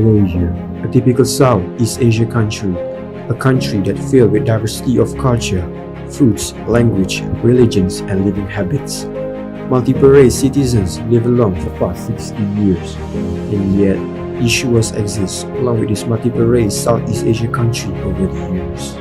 Malaysia, a typical Southeast Asia country, a country that filled with diversity of culture, foods, language, religions, and living habits. Multiple race citizens live along for past 60 years, and yet issues exist along with this multiple race Southeast Asia country over the years.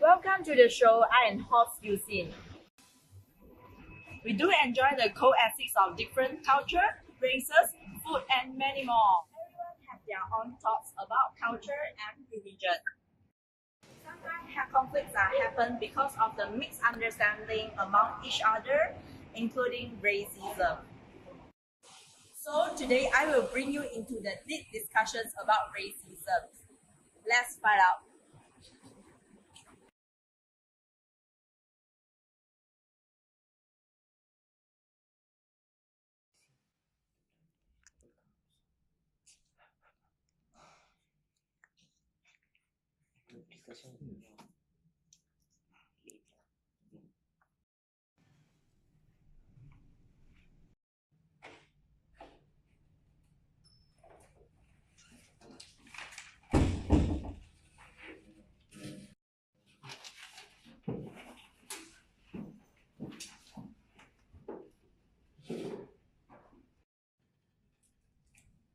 Welcome to the show. I am host Yusin. We do enjoy the coexistence of different culture, races, food, and many more. Everyone has their own thoughts about culture and religion. Sometimes conflicts are happen because of the misunderstanding among each other, including racism. So today I will bring you into the deep discussions about racism. Let's find out.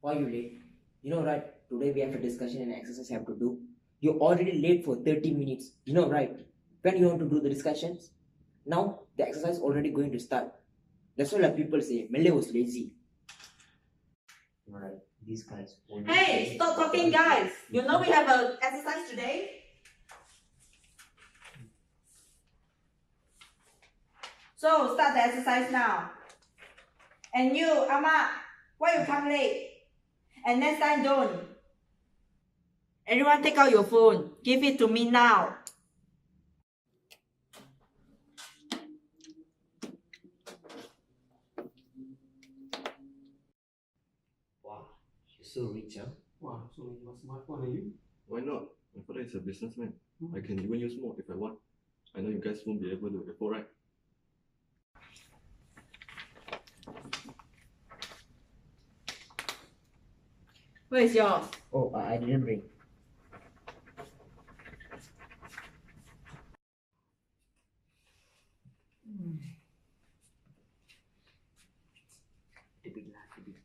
Why you late? You know right, today we have a discussion and exercise have to do. You're already late for 30 minutes. You know right, when you want to do the discussions? Now the exercise already going to start. That's why like people say Malay was lazy. Right, these guys. Hey, stop talking, guys. You know we have an exercise today. So start the exercise now. And you, Ama, why you come late? And next time don't. Everyone take out your phone. Give it to me now. Wow, you're so rich, huh? Wow, so you got smartphone, are you? Why not? My father is a businessman. I can even use more if I want. I know you guys won't be able to afford, right? Where is yours? Oh, I didn't bring. The big laugh, the big.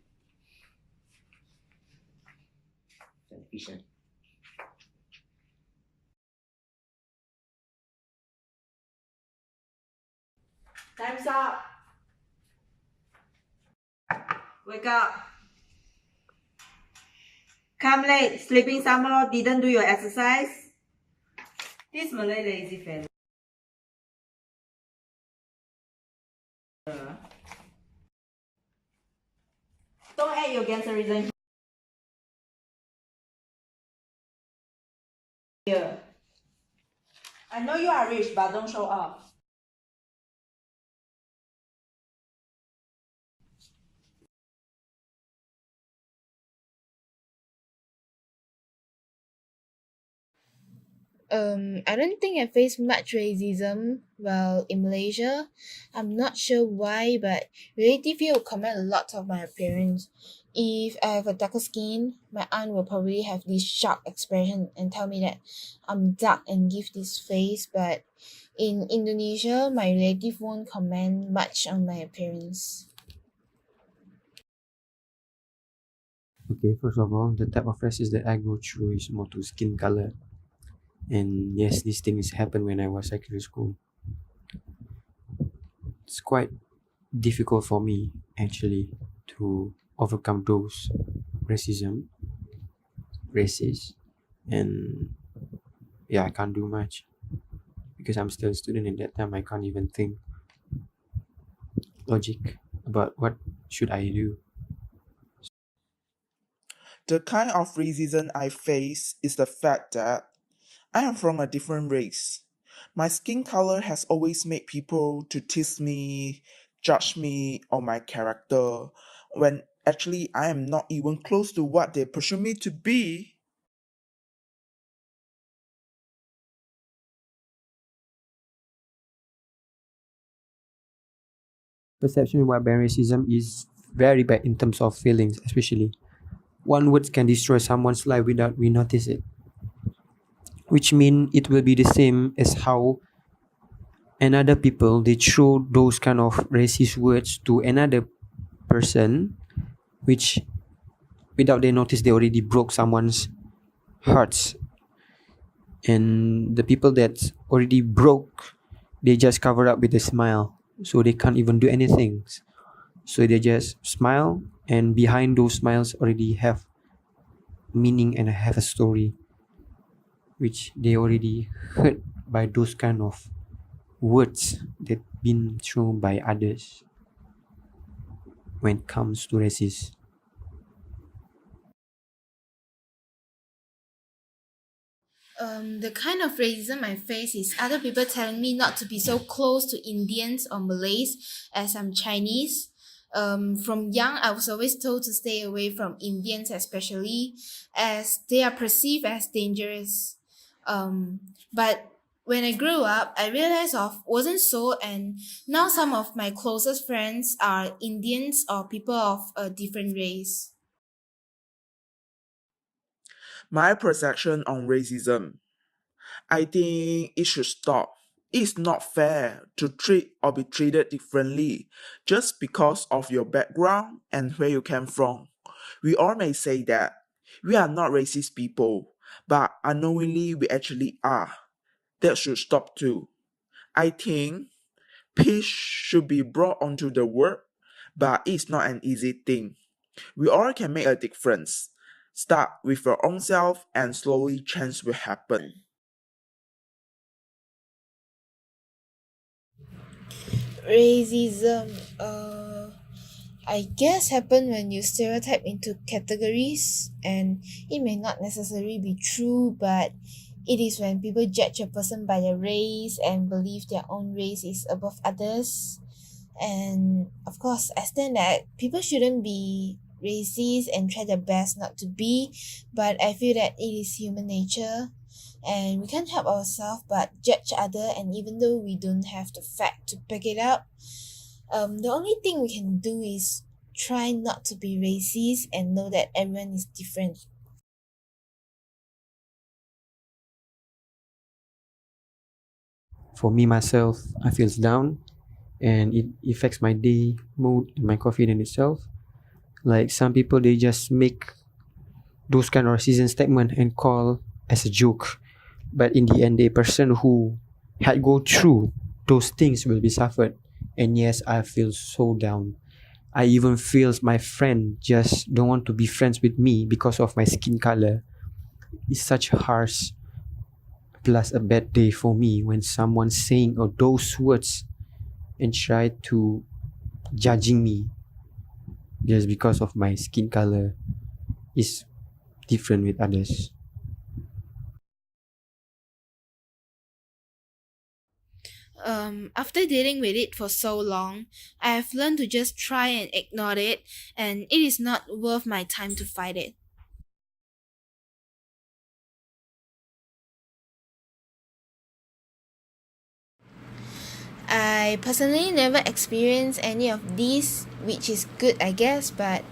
Efficient. Time's up. Wake up. Come late, sleeping some more, didn't do your exercise. This Malay lazy fella. Don't add your gangster reason here. I know you are rich, but don't show off. I don't think I face much racism while in Malaysia. I'm not sure why, but relative here will comment a lot of my appearance. If I have a darker skin, my aunt will probably have this shocked expression and tell me that I'm dark and give this face. But in Indonesia, my relative won't comment much on my appearance. Okay, first of all, the type of races that I go through is more to skin color. And yes, these things happened when I was secondary school. It's quite difficult for me actually to overcome those races, and yeah, I can't do much because I'm still a student. At that time I can't even think logic about what should I do. The kind of racism I face is the fact that I am from a different race. My skin color has always made people to tease me, judge me on my character, when actually I am not even close to what they perceive me to be. Perception about racism is very bad in terms of feelings, especially one word can destroy someone's life without we notice it, which mean it will be the same as how another people they throw those kind of racist words to another person, which without they notice they already broke someone's hearts. And the people that's already broke, they just cover up with a smile, so they can't even do anything. So they just smile, and behind those smiles already have meaning and have a story, which they already heard by those kind of words that been thrown by others when it comes to racism. The kind of racism I face is other people telling me not to be so close to Indians or Malays as I'm Chinese. From young, I was always told to stay away from Indians, especially as they are perceived as dangerous. But when I grew up, I realized of wasn't so, and now some of my closest friends are Indians or people of a different race. My perception on racism, I think it should stop. It's not fair to treat or be treated differently just because of your background and where you came from. We all may say that we are not racist people, but unknowingly we actually are. That should stop too. I think peace should be brought onto the world, but it's not an easy thing. We all can make a difference. Start with your own self and slowly change will happen. Racism, I guess happen when you stereotype into categories, and it may not necessarily be true, but it is when people judge a person by their race and believe their own race is above others. And of course, I stand that people shouldn't be racist and try their best not to be, but I feel that it is human nature and we can't help ourselves but judge other, and even though we don't have the fact to back it up, the only thing we can do is try not to be racist and know that everyone is different. For me myself, I feel down, and it affects my day mood and my confidence itself. Like some people, they just make those kind of season statement and call as a joke, but in the end, the person who had go through those things will be suffered. And yes, I feel so down. I even feels my friend just don't want to be friends with me because of my skin color. It's such a harsh plus a bad day for me when someone's saying all those words and try to judging me just because of my skin color is different with others. After dealing with it for so long, I have learned to just try and ignore it, and it is not worth my time to fight it. I personally never experienced any of these, which is good, I guess, but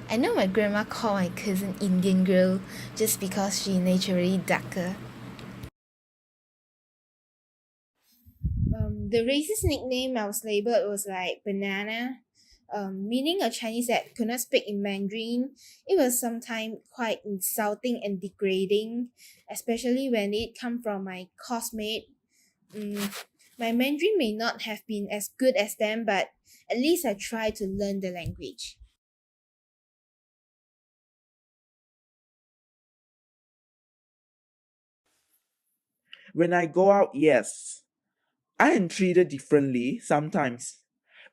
I know my grandma called my cousin Indian girl just because she naturally darker. The racist nickname I was labeled was like banana, meaning a Chinese that could not speak in Mandarin. It was sometimes quite insulting and degrading, especially when it come from my classmate. Mm, my Mandarin may not have been as good as them, but at least I tried to learn the language. When I go out, yes, I am treated differently sometimes,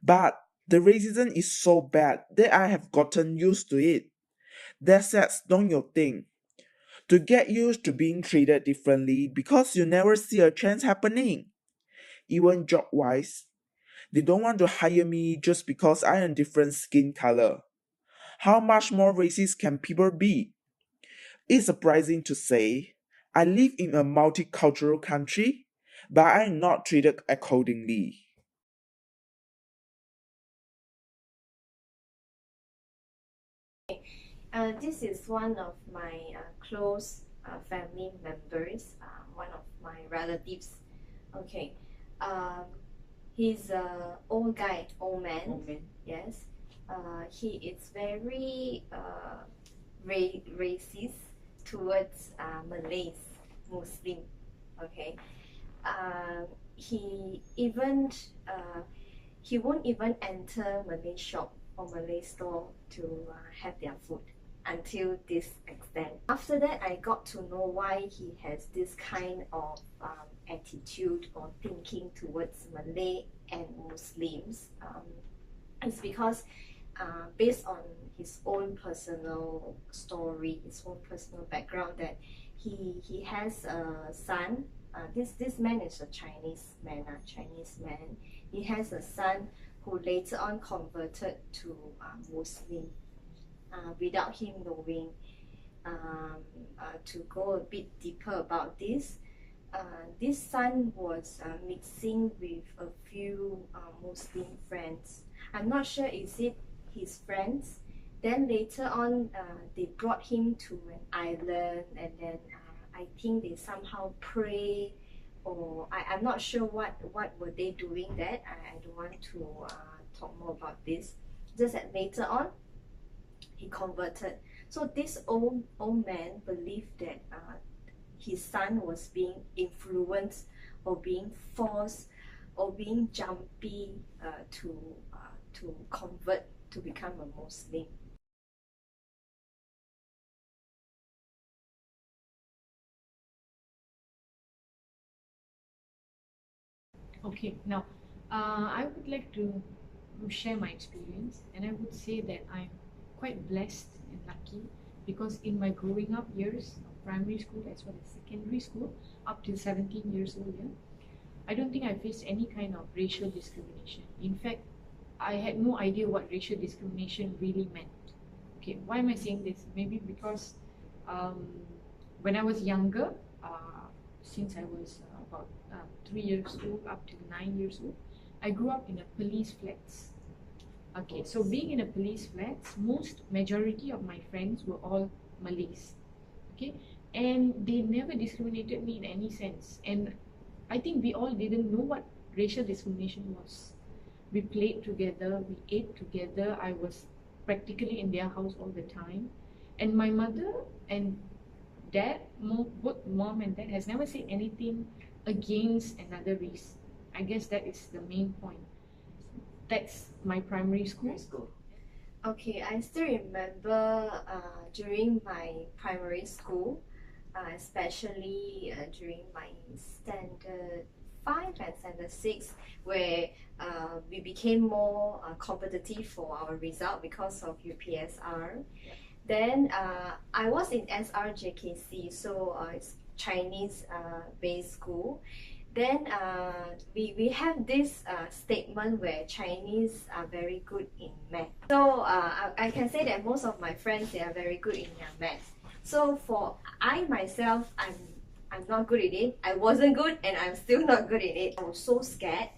but the racism is so bad that I have gotten used to it. That's sad, don't you think? To get used to being treated differently because you never see a chance happening. Even job wise, they don't want to hire me just because I am different skin color. How much more racist can people be? It's surprising to say I live in a multicultural country, but I am not treated accordingly. This is one of my close family members, one of my relatives. Okay, um, he's a old guy, old man. Old man. Yes, he is very racist towards Malays, Muslim. Okay, he even he won't even enter Malay shop or Malay store to have their food until this extent. After that, I got to know why he has this kind of attitude or thinking towards Malay and Muslims. It's because based on his own personal story, his own personal background, that he has a son. This man is a Chinese man. He has a son who later on converted to Muslim without him knowing. To go a bit deeper about this, this son was mixing with a few Muslim friends. I'm not sure is it his friends. Then later on, they brought him to an island, and then I think they somehow pray, or I'm not sure what were they doing that. I don't want to talk more about this. Just that later on, he converted. So this old man believed that his son was being influenced or being forced or being jumpy to convert to become a Muslim. Okay, now I would like to share my experience, and I would say that I'm quite blessed and lucky because in my growing up years, primary school as well as secondary school, up till 17 years old, yeah, I don't think I faced any kind of racial discrimination. In fact, I had no idea what racial discrimination really meant. Okay, why am I saying this? Maybe because when I was younger, since I was about 3 years old up to 9 years old, I grew up in a police flats. Okay, so being in a police flats, majority of my friends were all Malays. Okay, and they never discriminated me in any sense. And I think we all didn't know what racial discrimination was. We played together, we ate together. I was practically in their house all the time. And my mother and dad, both mom and dad, has never said anything against another race. I guess that is the main point. That's my primary school. Okay, I still remember during my primary school, especially during my standard 5 and standard 6, where we became more competitive for our result because of UPSR. Then I was in SRJKC, so it's Chinese based school. Then we have this statement where Chinese are very good in math. So I can say that most of my friends, they are very good in their math. So for I myself, I'm not good at it. I wasn't good and I'm still not good at it. I was so scared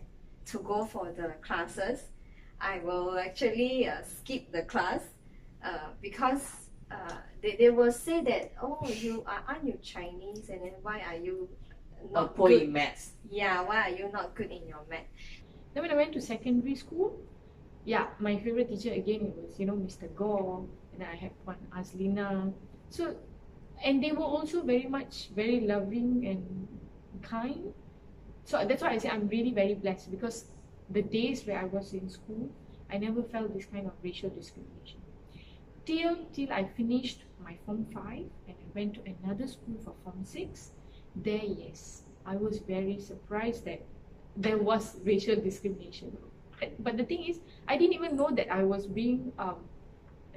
to go for the classes. I will actually skip the class because they will say that, oh, aren't you Chinese, and then why are you not poor good in maths? Yeah, why are you not good in your math? Then when I went to secondary school, yeah, my favorite teacher again, it was, Mr. Gore, and then I had one Azlina. So, and they were also very loving and kind. So that's why I say I'm really very blessed, because the days where I was in school, I never felt this kind of racial discrimination. Till I finished my Form 5 and I went to another school for Form 6, there, yes, I was very surprised that there was racial discrimination. But the thing is, I didn't even know that I was being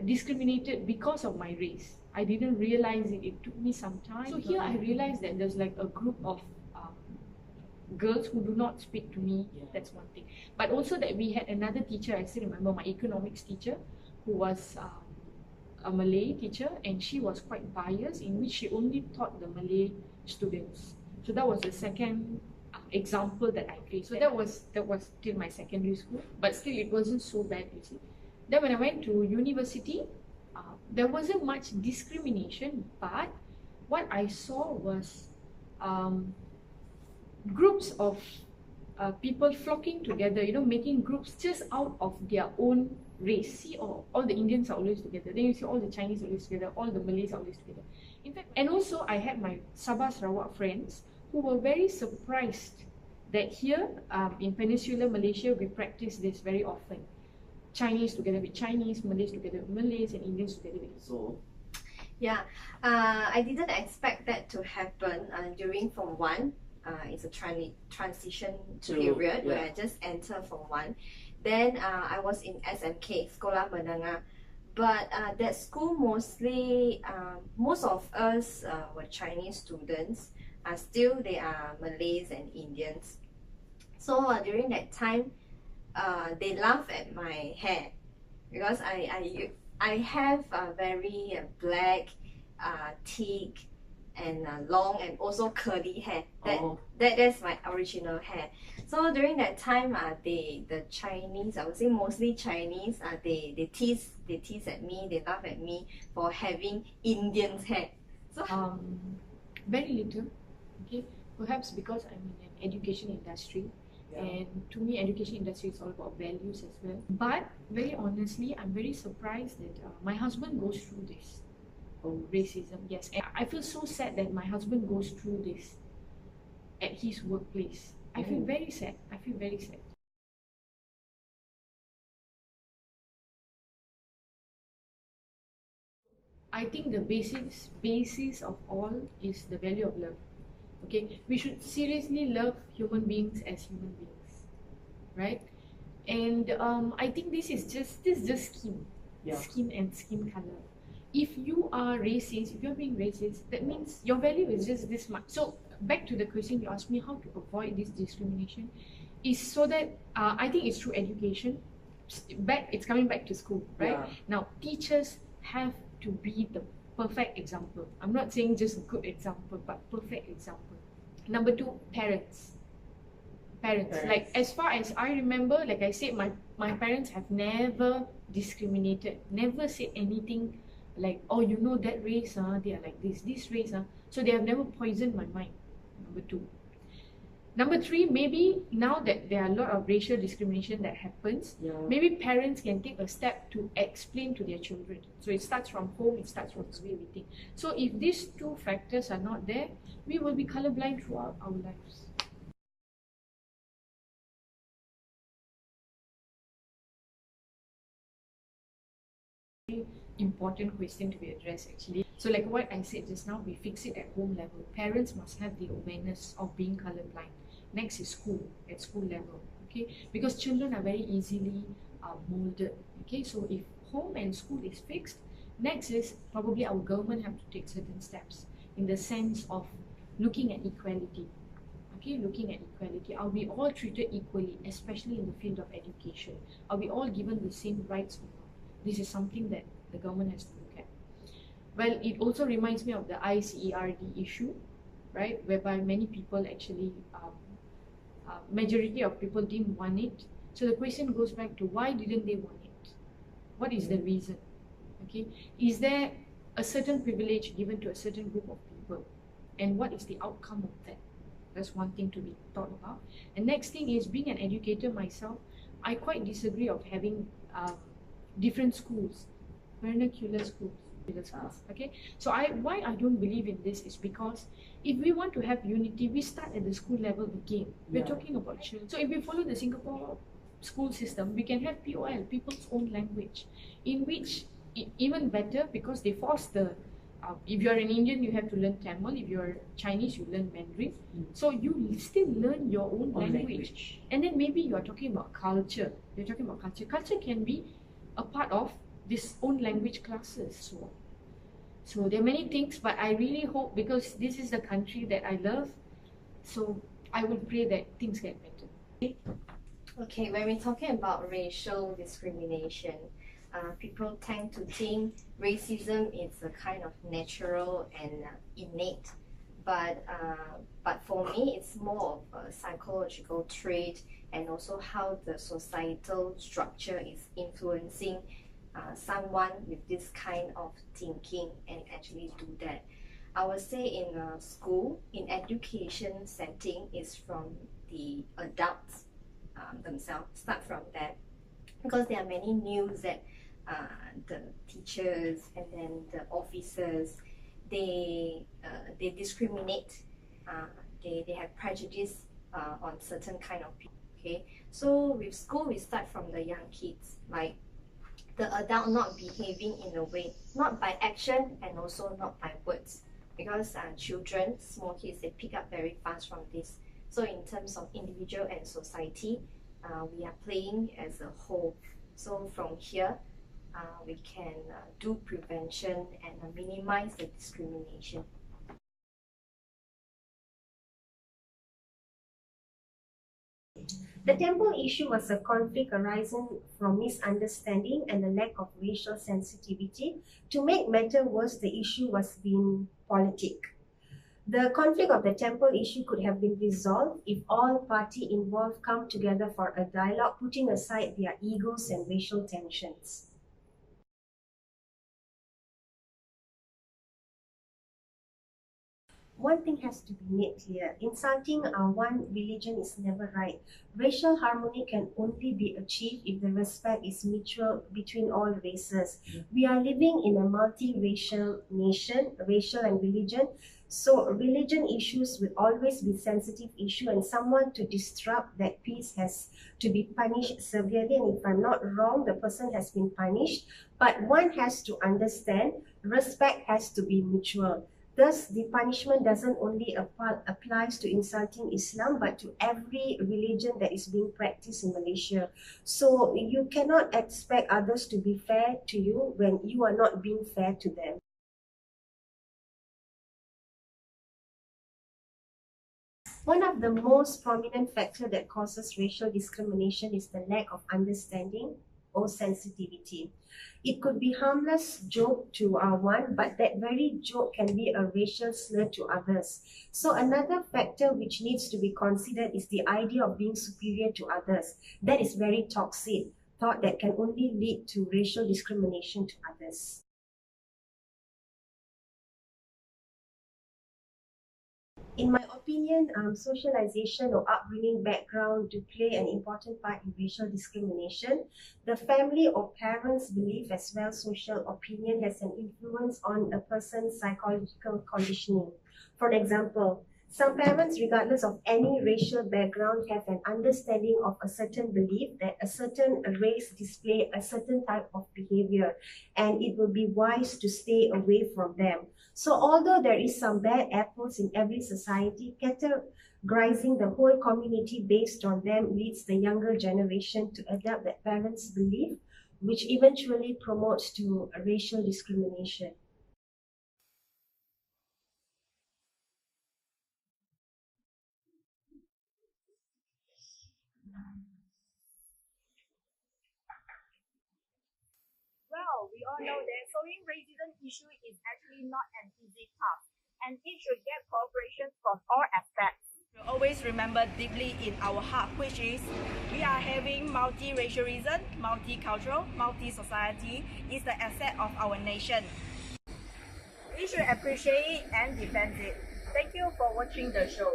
discriminated because of my race. I didn't realize it. It took me some time. So here I realized that there's like a group of girls who do not speak to me. That's one thing. But also that we had another teacher, I still remember, my economics teacher, who was a Malay teacher, and she was quite biased, in which she only taught the Malay students. So that was the second example that I faced. So that was till my secondary school, but still it wasn't so bad, you see. Then when I went to university, there wasn't much discrimination, but what I saw was groups of people flocking together, making groups just out of their own race. See, all the Indians are always together. Then you see all the Chinese always together, all the Malays are always together. In fact, and also I had my Sabah Sarawak friends who were very surprised that here in Peninsular Malaysia, we practice this very often. Chinese together with Chinese, Malays together with Malays, and Indians together with. So, Yeah, I didn't expect that to happen during Form 1. It's a transition True, period where yeah. I just entered Form 1. Then I was in SMK, Sekolah Menengah. But that school mostly, most of us were Chinese students. Still, they are Malays and Indians. So during that time, they laugh at my hair because I have a very black, thick, and long and also curly hair. That's my original hair. So during that time, the Chinese, I would say mostly Chinese, they tease at me, they laugh at me for having Indian's hair. So Very little, okay? Perhaps because I'm in an education industry, and to me, education industry is all about values as well. But very honestly, I'm very surprised that my husband goes through this. Racism, yes. And I feel so sad that my husband goes through this at his workplace. I feel very sad. I feel very sad. I think the basis of all is the value of love. Okay, we should seriously love human beings as human beings, right? And I think this is just skin, skin and skin color. If you are racist, if you're being racist, that means your value is just this much. So back to the question you asked me, how to avoid this discrimination, is so that I think it's through education. It's coming back to school, right? Yeah. Now teachers have to be the perfect example. I'm not saying just good example, but perfect example. Number 2, parents. Like as far as I remember, like I said, my parents have never discriminated, never said anything like, oh, you know that race, they are like this race, so they have never poisoned my mind. Number 2. Number 3, maybe now that there are a lot of racial discrimination that happens, maybe parents can take a step to explain to their children. So it starts from home, it starts from the way we think. So if these 2 factors are not there, we will be colorblind throughout our lives. Important question to be addressed actually. So like what I said just now, we fix it at home level. Parents must have the awareness of being colorblind. Next is school, at school level, okay? Because children are very easily molded, okay? So if home and school is fixed, next is probably our government have to take certain steps in the sense of looking at equality. Okay, looking at equality. Are we all treated equally, especially in the field of education? Are we all given the same rights or not? This is something that the government has to look at. Well, it also reminds me of the ICERD issue, right? Whereby many people actually, majority of people didn't want it. So the question goes back to why didn't they want it? What is the reason? Okay, is there a certain privilege given to a certain group of people? And what is the outcome of that? That's one thing to be thought about. And next thing is, being an educator myself, I quite disagree of having different schools, vernacular schools. Okay, so why I don't believe in this is because if we want to have unity, we start at the school level again. We're talking about children. So if we follow the Singapore school system, we can have POL, people's own language, in which even better, because they force the if you're an Indian, you have to learn Tamil. If you're Chinese, you learn Mandarin. So you still learn your own language. And then maybe you are talking about culture. You're talking about culture. Culture can be a part of this own language classes. So there are many things, but I really hope, because this is the country that I love, so I will pray that things get better. Okay, when we're talking about racial discrimination, people tend to think racism is a kind of natural and innate, but for me, it's more of a psychological trait, and also how the societal structure is influencing someone with this kind of thinking and actually do that. I would say in a school, in education setting, is from the adults themselves. Start from that, because there are many news that the teachers and then the officers, they discriminate. okay, they have prejudice on certain kind of people. Okay, so with school we start from the young kids, like the adult not behaving in a way, not by action and also not by words, because children, small kids, they pick up very fast from this. So in terms of individual and society, we are playing as a whole. So from here, we can do prevention and minimize the discrimination. The temple issue was a conflict arising from misunderstanding and the lack of racial sensitivity. To make matter worse, the issue was being politic. The conflict of the temple issue could have been resolved if all parties involved come together for a dialogue, putting aside their egos and racial tensions. One thing has to be made clear. Insulting one religion is never right. Racial harmony can only be achieved if the respect is mutual between all races. We are living in a multiracial nation, racial and religion. So religion issues will always be sensitive issue, and someone to disrupt that peace has to be punished severely. And if I'm not wrong, the person has been punished. But one has to understand respect has to be mutual. Thus, the punishment doesn't only applies to insulting Islam, but to every religion that is being practiced in Malaysia. So you cannot expect others to be fair to you when you are not being fair to them. One of the most prominent factors that causes racial discrimination is the lack of understanding or sensitivity. It could be harmless joke to one, but that very joke can be a racial slur to others. So another factor which needs to be considered is the idea of being superior to others. That is very toxic thought that can only lead to racial discrimination to others. In my opinion, socialization or upbringing background do play an important part in racial discrimination. The family or parents' belief as well social opinion has an influence on a person's psychological conditioning. For example, some parents, regardless of any racial background, have an understanding of a certain belief that a certain race display a certain type of behavior, and it will be wise to stay away from them. So although there is some bad apples in every society, categorizing the whole community based on them leads the younger generation to adopt that parents' belief, which eventually promotes to racial discrimination. Well, we all know that solving racism issue is actually not an easy task, and it should get cooperation from all aspects. We always remember deeply in our heart, which is we are having multiracialism, multicultural, multi-society is the asset of our nation. We should appreciate it and defend it. Thank you for watching the show.